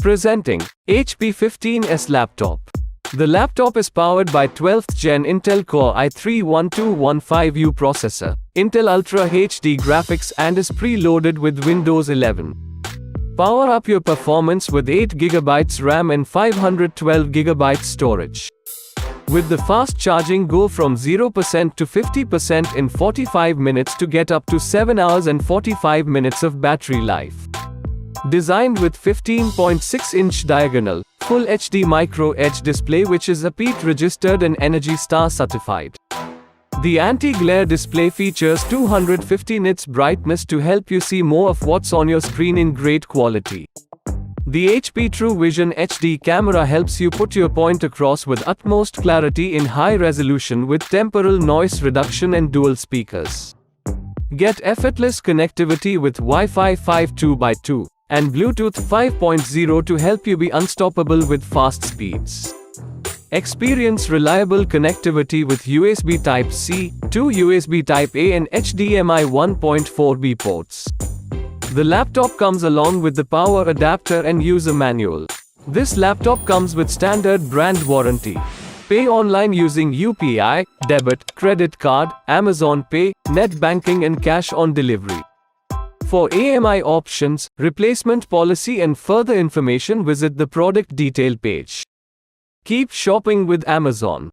Presenting HP 15S laptop. The laptop is powered by 12th Gen Intel Core i3-1215U processor, Intel Ultra HD graphics and is preloaded with Windows 11. Power up your performance with 8GB RAM and 512GB storage. With the fast charging, go from 0% to 50% in 45 minutes to get up to 7 hours and 45 minutes of battery life. Designed with 15.6-inch diagonal, Full HD Micro Edge display which is APEAT registered and Energy Star certified. The anti-glare display features 250 nits brightness to help you see more of what's on your screen in great quality. The HP True Vision HD camera helps you put your point across with utmost clarity in high resolution with temporal noise reduction and dual speakers. Get effortless connectivity with Wi-Fi 5 2x2 and Bluetooth 5.0 to help you be unstoppable with fast speeds. Experience reliable connectivity with USB Type-C, 2 USB Type-A and HDMI 1.4b ports. The laptop comes along with the power adapter and user manual. This laptop comes with standard brand warranty. Pay online using UPI, debit, credit card, Amazon Pay, net banking and cash on delivery. For AMI options, replacement policy and further information, visit the product detail page. Keep shopping with Amazon.